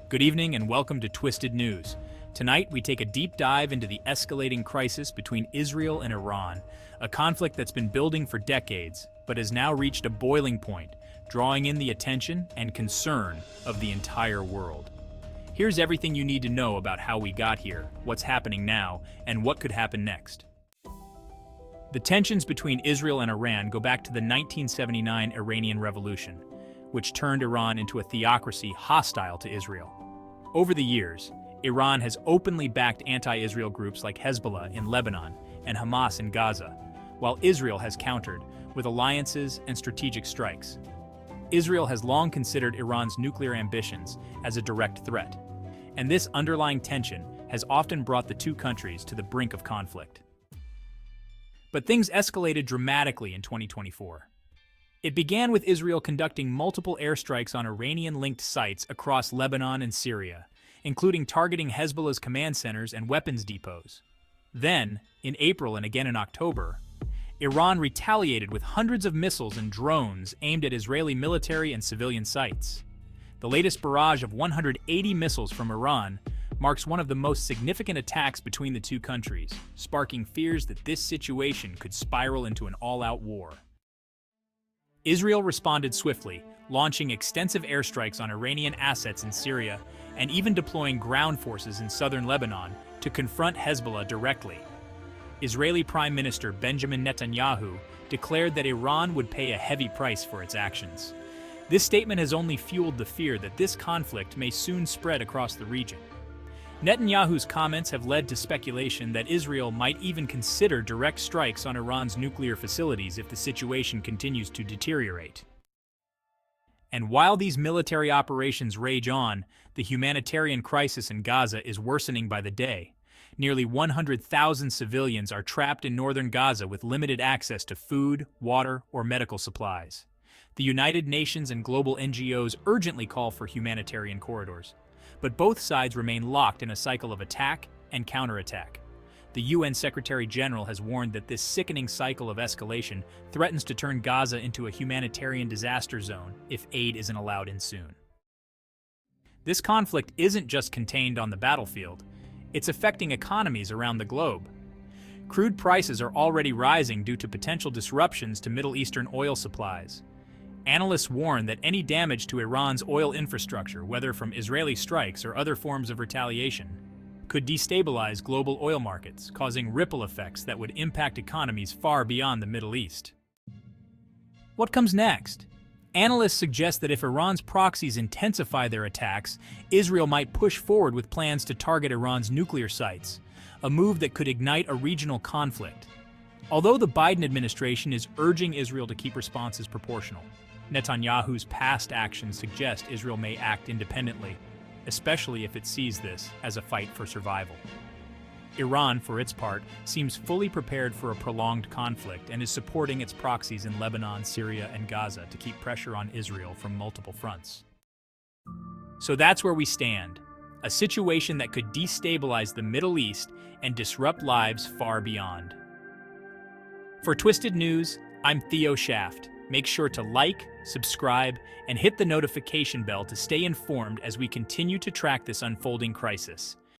Good evening and welcome to Twisted News. Tonight, we take a deep dive into the escalating crisis between Israel and Iran, a conflict that's been building for decades, but has now reached a boiling point, drawing in the attention and concern of the entire world. Here's everything you need to know about how we got here, what's happening now, and what could happen next. The tensions between Israel and Iran go back to the 1979 Iranian Revolution, which turned Iran into a theocracy hostile to Israel. Over the years, Iran has openly backed anti-Israel groups like Hezbollah in Lebanon and Hamas in Gaza, while Israel has countered with alliances and strategic strikes. Israel has long considered Iran's nuclear ambitions as a direct threat, and this underlying tension has often brought the two countries to the brink of conflict. But things escalated dramatically in 2024. It began with Israel conducting multiple airstrikes on Iranian-linked sites across Lebanon and Syria, including targeting Hezbollah's command centers and weapons depots. Then, in April and again in October, Iran retaliated with hundreds of missiles and drones aimed at Israeli military and civilian sites. The latest barrage of 180 missiles from Iran marks one of the most significant attacks between the two countries, sparking fears that this situation could spiral into an all-out war. Israel responded swiftly, launching extensive airstrikes on Iranian assets in Syria and even deploying ground forces in southern Lebanon to confront Hezbollah directly. Israeli Prime Minister Benjamin Netanyahu declared that Iran would pay a heavy price for its actions. This statement has only fueled the fear that this conflict may soon spread across the region. Netanyahu's comments have led to speculation that Israel might even consider direct strikes on Iran's nuclear facilities if the situation continues to deteriorate. And while these military operations rage on, the humanitarian crisis in Gaza is worsening by the day. Nearly 100,000 civilians are trapped in northern Gaza with limited access to food, water, or medical supplies. The United Nations and global NGOs urgently call for humanitarian corridors. But both sides remain locked in a cycle of attack and counterattack. The UN Secretary General has warned that this sickening cycle of escalation threatens to turn Gaza into a humanitarian disaster zone if aid isn't allowed in soon. This conflict isn't just contained on the battlefield, it's affecting economies around the globe. Crude prices are already rising due to potential disruptions to Middle Eastern oil supplies. Analysts warn that any damage to Iran's oil infrastructure, whether from Israeli strikes or other forms of retaliation, could destabilize global oil markets, causing ripple effects that would impact economies far beyond the Middle East. What comes next? Analysts suggest that if Iran's proxies intensify their attacks, Israel might push forward with plans to target Iran's nuclear sites, a move that could ignite a regional conflict. Although the Biden administration is urging Israel to keep responses proportional, Netanyahu's past actions suggest Israel may act independently, especially if it sees this as a fight for survival. Iran, for its part, seems fully prepared for a prolonged conflict and is supporting its proxies in Lebanon, Syria, and Gaza to keep pressure on Israel from multiple fronts. So that's where we stand, a situation that could destabilize the Middle East and disrupt lives far beyond. For Twisted News, I'm Theo Shaft. Make sure to like, subscribe, and hit the notification bell to stay informed as we continue to track this unfolding crisis.